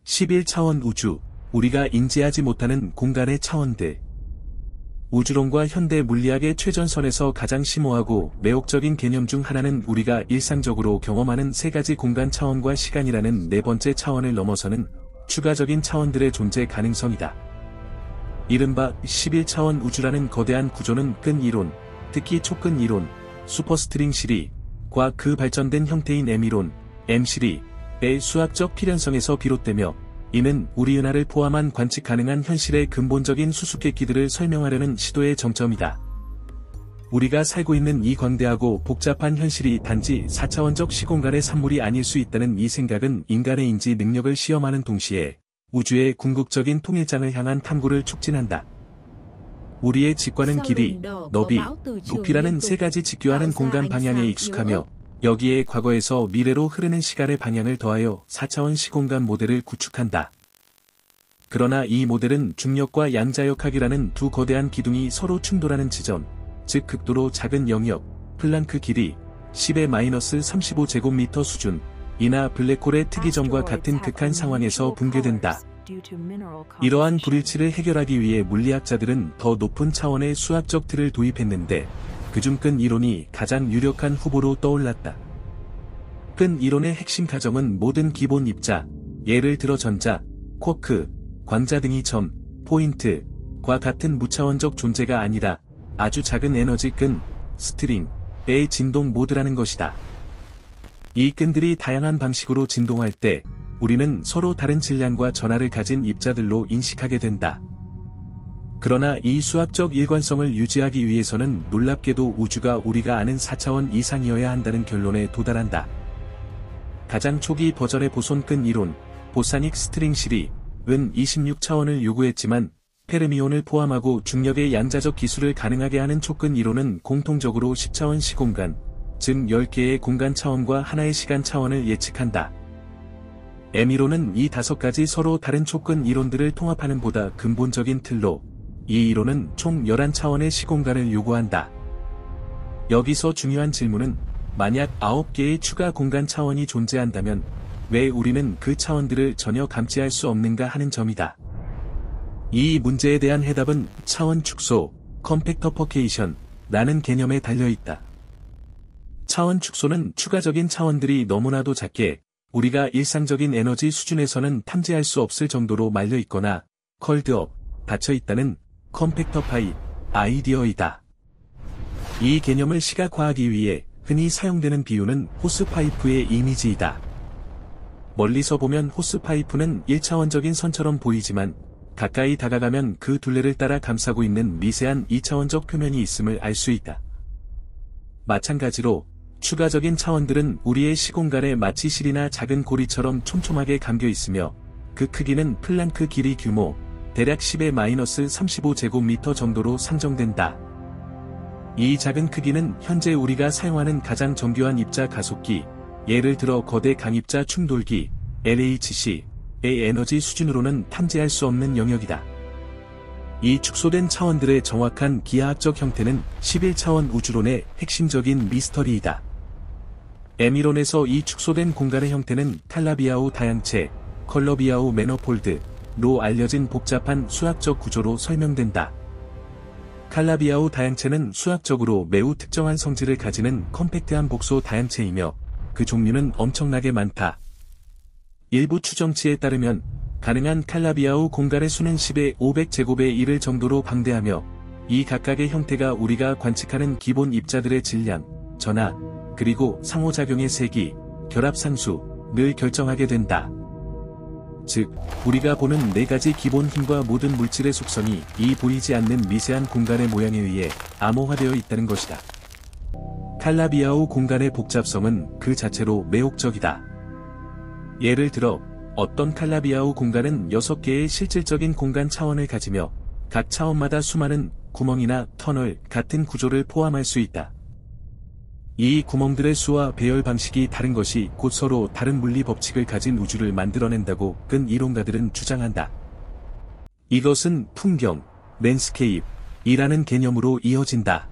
11차원 우주, 우리가 인지하지 못하는 공간의 차원들. 우주론과 현대 물리학의 최전선에서 가장 심오하고 매혹적인 개념 중 하나는 우리가 일상적으로 경험하는 세 가지 공간 차원과 시간이라는 네 번째 차원을 넘어서는 추가적인 차원들의 존재 가능성이다. 이른바 11차원 우주라는 거대한 구조는 끈 이론, 특히 촉근 이론, 슈퍼스트링 시리과 그 발전된 형태인 M이론, M 시리의 수학적 필연성에서 비롯되며 이는 우리 은하를 포함한 관측 가능한 현실의 근본적인 수수께끼들을 설명하려는 시도의 정점이다. 우리가 살고 있는 이 광대하고 복잡한 현실이 단지 4차원적 시공간의 산물이 아닐 수 있다는 이 생각은 인간의 인지 능력을 시험하는 동시에 우주의 궁극적인 통일장을 향한 탐구를 촉진한다. 우리의 직관은 길이, 너비, 높이라는 세 가지 직교하는 공간 방향에 익숙하며 여기에 과거에서 미래로 흐르는 시간의 방향을 더하여 4차원 시공간 모델을 구축한다. 그러나 이 모델은 중력과 양자역학이라는 두 거대한 기둥이 서로 충돌하는 지점, 즉 극도로 작은 영역, 플랑크 길이, 10-35제곱미터 수준, 이나 블랙홀의 특이점과 같은 극한 상황에서 붕괴된다. 이러한 불일치를 해결하기 위해 물리학자들은 더 높은 차원의 수학적 틀을 도입했는데 그중 끈 이론이 가장 유력한 후보로 떠올랐다. 끈 이론의 핵심 가정은 모든 기본 입자, 예를 들어 전자, 쿼크, 광자 등이 점, 포인트과 같은 무차원적 존재가 아니라 아주 작은 에너지 끈, 스트링의 진동 모드라는 것이다. 이 끈들이 다양한 방식으로 진동할 때 우리는 서로 다른 질량과 전하를 가진 입자들로 인식하게 된다. 그러나 이 수학적 일관성을 유지하기 위해서는 놀랍게도 우주가 우리가 아는 4차원 이상이어야 한다는 결론에 도달한다. 가장 초기 버전의 보손-끈 이론, 보사닉 스트링 시리은 26차원을 요구했지만 페르미온을 포함하고 중력의 양자적 기술을 가능하게 하는 촉근 이론은 공통적으로 10차원 시공간, 즉 10개의 공간 차원과 하나의 시간 차원을 예측한다. M이론은 이 5가지 서로 다른 촉근 이론들을 통합하는 보다 근본적인 틀로 이 이론은 총 11차원의 시공간을 요구한다. 여기서 중요한 질문은 만약 9개의 추가 공간 차원이 존재한다면 왜 우리는 그 차원들을 전혀 감지할 수 없는가 하는 점이다. 이 문제에 대한 해답은 차원 축소, 컴팩터퍼케이션라는 개념에 달려있다. 차원 축소는 추가적인 차원들이 너무나도 작게 우리가 일상적인 에너지 수준에서는 탐지할 수 없을 정도로 말려있거나 컬드업, 닫혀있다는 컴팩터 파이, 아이디어이다. 이 개념을 시각화하기 위해 흔히 사용되는 비유는 호스파이프의 이미지이다. 멀리서 보면 호스파이프는 1차원적인 선처럼 보이지만 가까이 다가가면 그 둘레를 따라 감싸고 있는 미세한 2차원적 표면이 있음을 알 수 있다. 마찬가지로 추가적인 차원들은 우리의 시공간에 마치 실이나 작은 고리처럼 촘촘하게 감겨 있으며 그 크기는 플랑크 길이 규모 대략 10-35제곱미터 정도로 상정된다. 이 작은 크기는 현재 우리가 사용하는 가장 정교한 입자 가속기, 예를 들어 거대 강입자 충돌기, LHC의 에너지 수준으로는 탐지할 수 없는 영역이다. 이 축소된 차원들의 정확한 기하학적 형태는 11차원 우주론의 핵심적인 미스터리이다. M이론에서 이 축소된 공간의 형태는 칼라비아우 다양체, 컬러비아우 매너폴드로 알려진 복잡한 수학적 구조로 설명된다. 칼라비아우 다양체는 수학적으로 매우 특정한 성질을 가지는 컴팩트한 복소 다양체이며 그 종류는 엄청나게 많다. 일부 추정치에 따르면 가능한 칼라비아우 공간의 수는 10의 500제곱에 이를 정도로 방대하며 이 각각의 형태가 우리가 관측하는 기본 입자들의 질량, 전하, 그리고 상호작용의 세기, 결합상수를 결정하게 된다. 즉, 우리가 보는 4가지 기본 힘과 모든 물질의 속성이 이 보이지 않는 미세한 공간의 모양에 의해 암호화되어 있다는 것이다. 칼라비아우 공간의 복잡성은 그 자체로 매혹적이다. 예를 들어, 어떤 칼라비아우 공간은 6개의 실질적인 공간 차원을 가지며 각 차원마다 수많은 구멍이나 터널 같은 구조를 포함할 수 있다. 이 구멍들의 수와 배열 방식이 다른 것이 곧 서로 다른 물리 법칙을 가진 우주를 만들어낸다고 끈 이론가들은 주장한다. 이것은 풍경, 랜스케이프이라는 개념으로 이어진다.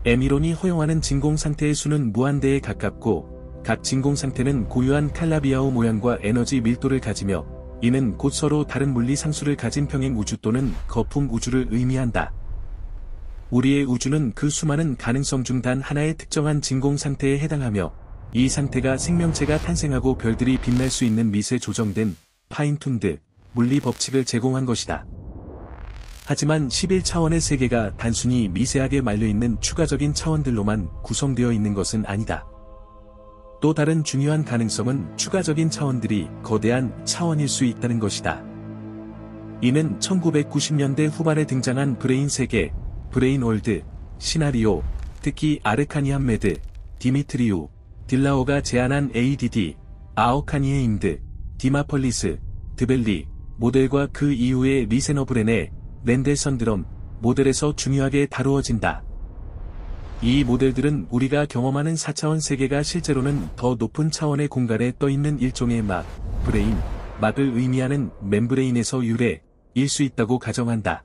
M이론이 허용하는 진공 상태의 수는 무한대에 가깝고 각 진공 상태는 고유한 칼라비아오 모양과 에너지 밀도를 가지며 이는 곧 서로 다른 물리 상수를 가진 평행 우주 또는 거품 우주를 의미한다. 우리의 우주는 그 수많은 가능성 중 단 하나의 특정한 진공 상태에 해당하며 이 상태가 생명체가 탄생하고 별들이 빛날 수 있는 미세 조정된 파인툰드 물리 법칙을 제공한 것이다. 하지만 11차원의 세계가 단순히 미세하게 말려있는 추가적인 차원들로만 구성되어 있는 것은 아니다. 또 다른 중요한 가능성은 추가적인 차원들이 거대한 차원일 수 있다는 것이다. 이는 1990년대 후반에 등장한 브레인 세계, 브레인 월드, 시나리오, 특히 아르카니안 메드, 디미트리우, 딜라오가 제안한 ADD, 아오카니의 임드, 디마펄리스, 드벨리, 모델과 그 이후의 리세너브렌의 렌델선드럼 모델에서 중요하게 다루어진다. 이 모델들은 우리가 경험하는 4차원 세계가 실제로는 더 높은 차원의 공간에 떠있는 일종의 브레인, 막을 의미하는 멤브레인에서 유래일 수 있다고 가정한다.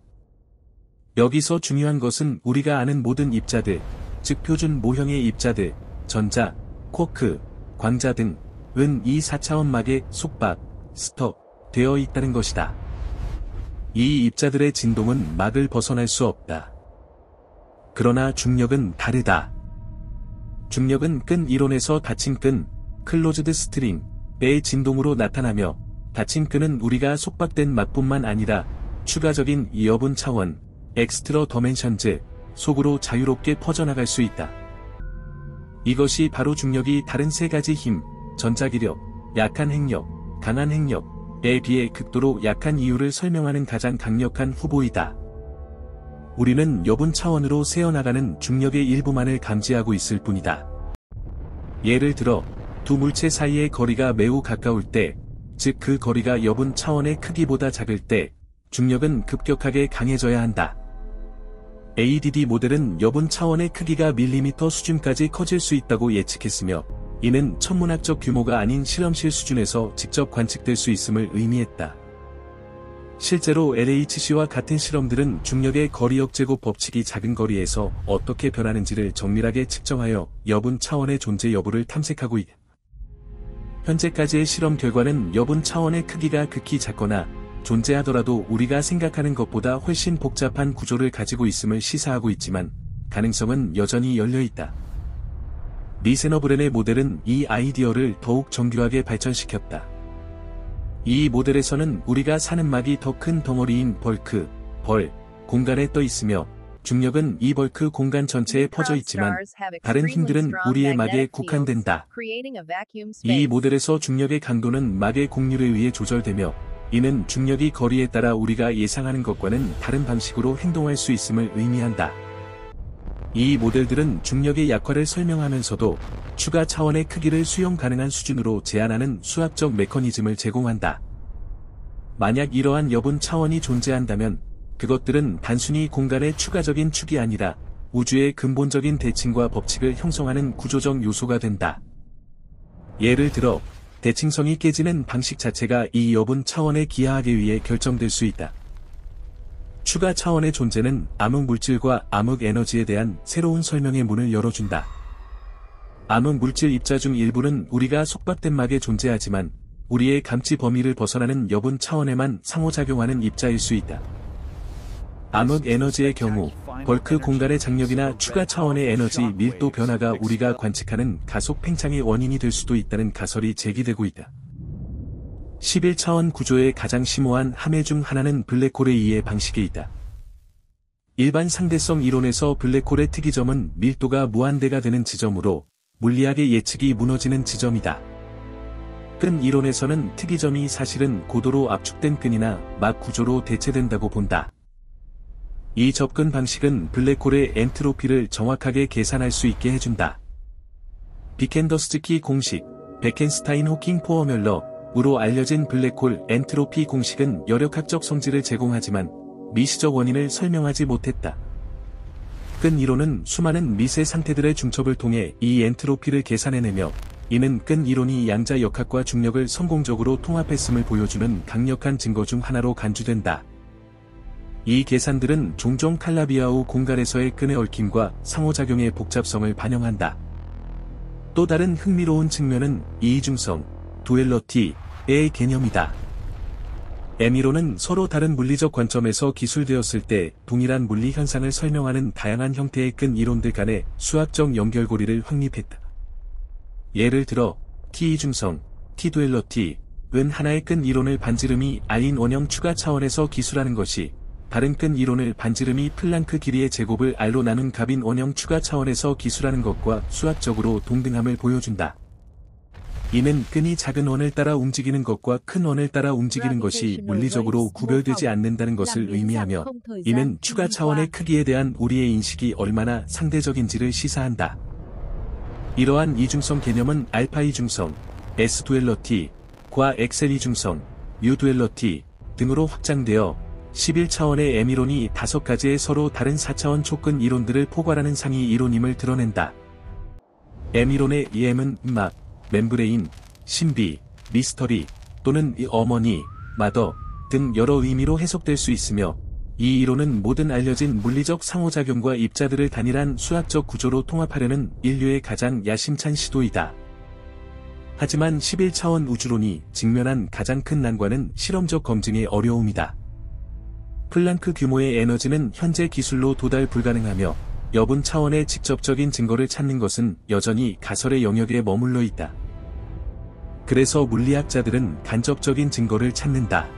여기서 중요한 것은 우리가 아는 모든 입자들, 즉 표준 모형의 입자들, 전자, 쿼크, 광자 등은 이 4차원 막에 속박, 스톡 되어 있다는 것이다. 이 입자들의 진동은 막을 벗어날 수 없다. 그러나 중력은 다르다. 중력은 끈 이론에서 닫힌 끈, 클로즈드 스트링의 진동으로 나타나며 닫힌 끈은 우리가 속박된 막뿐만 아니라 추가적인 여분 차원, 엑스트러 더멘션즈 속으로 자유롭게 퍼져나갈 수 있다. 이것이 바로 중력이 다른 세 가지 힘, 전자기력, 약한 핵력, 강한 핵력에 비해 극도로 약한 이유를 설명하는 가장 강력한 후보이다. 우리는 여분 차원으로 새어나가는 중력의 일부만을 감지하고 있을 뿐이다. 예를 들어, 두 물체 사이의 거리가 매우 가까울 때, 즉 그 거리가 여분 차원의 크기보다 작을 때, 중력은 급격하게 강해져야 한다. ADD 모델은 여분 차원의 크기가 밀리미터 수준까지 커질 수 있다고 예측했으며, 이는 천문학적 규모가 아닌 실험실 수준에서 직접 관측될 수 있음을 의미했다. 실제로 LHC와 같은 실험들은 중력의 거리 역제곱 법칙이 작은 거리에서 어떻게 변하는지를 정밀하게 측정하여 여분 차원의 존재 여부를 탐색하고 있다. 현재까지의 실험 결과는 여분 차원의 크기가 극히 작거나 존재하더라도 우리가 생각하는 것보다 훨씬 복잡한 구조를 가지고 있음을 시사하고 있지만 가능성은 여전히 열려있다. 리세너브렌의 모델은 이 아이디어를 더욱 정교하게 발전시켰다. 이 모델에서는 우리가 사는 막이 더 큰 덩어리인 벌크, 공간에 떠 있으며 중력은 이 벌크 공간 전체에 퍼져 있지만 다른 힘들은 우리의 막에 국한된다. 이 모델에서 중력의 강도는 막의 곡률에 의해 조절되며 이는 중력이 거리에 따라 우리가 예상하는 것과는 다른 방식으로 행동할 수 있음을 의미한다. 이 모델들은 중력의 약화를 설명하면서도 추가 차원의 크기를 수용 가능한 수준으로 제한하는 수학적 메커니즘을 제공한다. 만약 이러한 여분 차원이 존재한다면 그것들은 단순히 공간의 추가적인 축이 아니라 우주의 근본적인 대칭과 법칙을 형성하는 구조적 요소가 된다. 예를 들어 대칭성이 깨지는 방식 자체가 이 여분 차원에 기하하기 위해 결정될 수 있다. 추가 차원의 존재는 암흑 물질과 암흑 에너지에 대한 새로운 설명의 문을 열어준다. 암흑 물질 입자 중 일부는 우리가 속박된 막에 존재하지만 우리의 감지 범위를 벗어나는 여분 차원에만 상호작용하는 입자일 수 있다. 암흑 에너지의 경우 벌크 공간의 장력이나 추가 차원의 에너지 밀도 변화가 우리가 관측하는 가속 팽창의 원인이 될 수도 있다는 가설이 제기되고 있다. 11차원 구조의 가장 심오한 함의 중 하나는 블랙홀의 이해 방식에 있다. 일반 상대성 이론에서 블랙홀의 특이점은 밀도가 무한대가 되는 지점으로 물리학의 예측이 무너지는 지점이다. 끈 이론에서는 특이점이 사실은 고도로 압축된 끈이나 막 구조로 대체된다고 본다. 이 접근 방식은 블랙홀의 엔트로피를 정확하게 계산할 수 있게 해준다. 비켄더스키 공식, 베켄스타인 호킹 포어뮬러, 으로 알려진 블랙홀 엔트로피 공식은 열역학적 성질을 제공하지만 미시적 원인을 설명하지 못했다. 끈 이론은 수많은 미세 상태들의 중첩을 통해 이 엔트로피를 계산해내며 이는 끈 이론이 양자 역학과 중력을 성공적으로 통합했음을 보여주는 강력한 증거 중 하나로 간주된다. 이 계산들은 종종 칼라비아오 공간에서의 끈의 얽힘과 상호작용의 복잡성을 반영한다. 또 다른 흥미로운 측면은 이중성, 듀얼러티의 개념이다. M이론은 서로 다른 물리적 관점에서 기술되었을 때 동일한 물리 현상을 설명하는 다양한 형태의 끈 이론들 간의 수학적 연결고리를 확립했다. 예를 들어 T이중성, T듀얼러티은 하나의 끈 이론을 반지름이 R인 원형 추가 차원에서 기술하는 것이 다른 끈 이론을 반지름이 플랑크 길이의 제곱을 R로 나눈 값인 원형 추가 차원에서 기술하는 것과 수학적으로 동등함을 보여준다. 이는 끈이 작은 원을 따라 움직이는 것과 큰 원을 따라 움직이는 것이 물리적으로 구별되지 않는다는 것을 의미하며, 이는 추가 차원의 크기에 대한 우리의 인식이 얼마나 상대적인지를 시사한다. 이러한 이중성 개념은 알파 이중성, S 듀얼러티과 엑셀 이중성, U 듀얼러티 등으로 확장되어 11차원의 M이론이 5가지의 서로 다른 4차원 촉근 이론들을 포괄하는 상위 이론임을 드러낸다. M이론의 이 M은 음악, 멤브레인, 신비, 미스터리 또는 어머니, 마더 등 여러 의미로 해석될 수 있으며, 이 이론은 모든 알려진 물리적 상호작용과 입자들을 단일한 수학적 구조로 통합하려는 인류의 가장 야심찬 시도이다. 하지만 11차원 우주론이 직면한 가장 큰 난관은 실험적 검증의 어려움이다. 플랑크 규모의 에너지는 현재 기술로 도달 불가능하며, 여분 차원의 직접적인 증거를 찾는 것은 여전히 가설의 영역에 머물러 있다. 그래서 물리학자들은 간접적인 증거를 찾는다.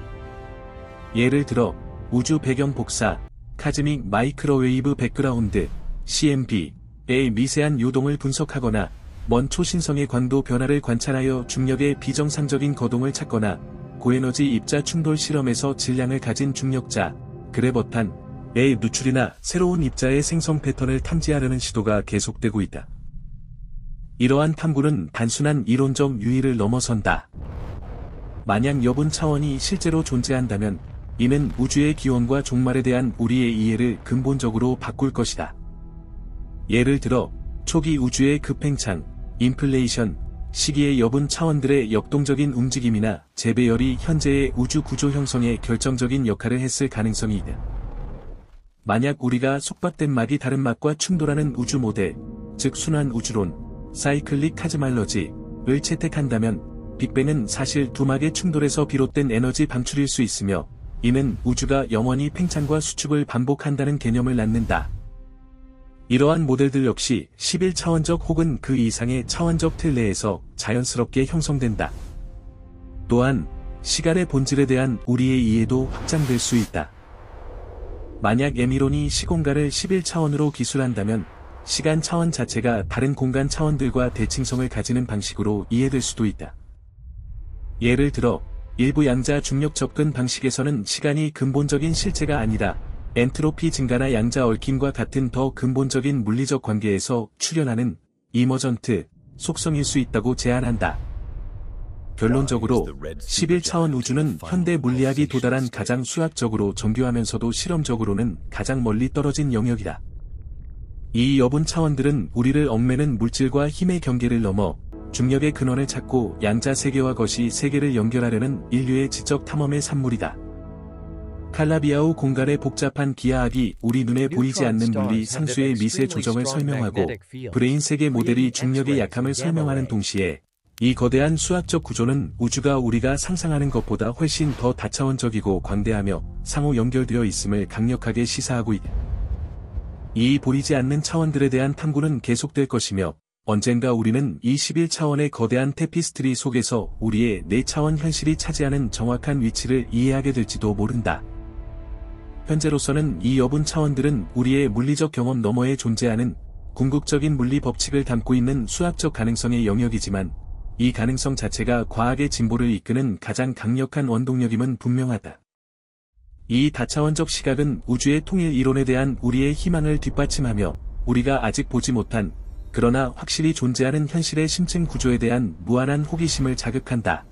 예를 들어 우주 배경 복사, 카즈믹 마이크로웨이브 백그라운드, CMB의 미세한 요동을 분석하거나 먼 초신성의 광도 변화를 관찰하여 중력의 비정상적인 거동을 찾거나 고에너지 입자 충돌 실험에서 질량을 가진 중력자, 그래버탄의 누출이나 새로운 입자의 생성 패턴을 탐지하려는 시도가 계속되고 있다. 이러한 탐구는 단순한 이론적 유의를 넘어선다. 만약 여분 차원이 실제로 존재한다면 이는 우주의 기원과 종말에 대한 우리의 이해를 근본적으로 바꿀 것이다. 예를 들어 초기 우주의 급팽창, 인플레이션 시기의 여분 차원들의 역동적인 움직임이나 재배열이 현재의 우주 구조 형성에 결정적인 역할을 했을 가능성이 있다. 만약 우리가 속박된 막이 다른 막과 충돌하는 우주 모델, 즉 순환 우주론, 사이클릭 카즈말러지를 채택한다면 빅뱅은 사실 두 막의 충돌에서 비롯된 에너지 방출일 수 있으며, 이는 우주가 영원히 팽창과 수축을 반복한다는 개념을 낳는다. 이러한 모델들 역시 11차원적 혹은 그 이상의 차원적 틀 내에서 자연스럽게 형성된다. 또한 시간의 본질에 대한 우리의 이해도 확장될 수 있다. 만약 M이론이 시공간을 11차원으로 기술한다면 시간 차원 자체가 다른 공간 차원들과 대칭성을 가지는 방식으로 이해될 수도 있다. 예를 들어 일부 양자 중력 접근 방식에서는 시간이 근본적인 실체가 아니라 엔트로피 증가나 양자 얽힘과 같은 더 근본적인 물리적 관계에서 출현하는 이머전트 속성일 수 있다고 제안한다. 결론적으로 11차원 우주는 현대 물리학이 도달한 가장 수학적으로 정교하면서도 실험적으로는 가장 멀리 떨어진 영역이다. 이 여분 차원들은 우리를 얽매는 물질과 힘의 경계를 넘어 중력의 근원을 찾고 양자 세계와 거시 세계를 연결하려는 인류의 지적 탐험의 산물이다. 칼라비아우 공간의 복잡한 기하학이 우리 눈에 보이지 않는 물리 상수의 미세 조정을 설명하고 브레인 세계 모델이 중력의 약함을 설명하는 동시에 이 거대한 수학적 구조는 우주가 우리가 상상하는 것보다 훨씬 더 다차원적이고 광대하며 상호 연결되어 있음을 강력하게 시사하고 있다. 이 보이지 않는 차원들에 대한 탐구는 계속될 것이며, 언젠가 우리는 이 11차원의 거대한 테피스트리 속에서 우리의 4차원 현실이 차지하는 정확한 위치를 이해하게 될지도 모른다. 현재로서는 이 여분 차원들은 우리의 물리적 경험 너머에 존재하는 궁극적인 물리 법칙을 담고 있는 수학적 가능성의 영역이지만, 이 가능성 자체가 과학의 진보를 이끄는 가장 강력한 원동력임은 분명하다. 이 다차원적 시각은 우주의 통일 이론에 대한 우리의 희망을 뒷받침하며 우리가 아직 보지 못한, 그러나 확실히 존재하는 현실의 심층 구조에 대한 무한한 호기심을 자극한다.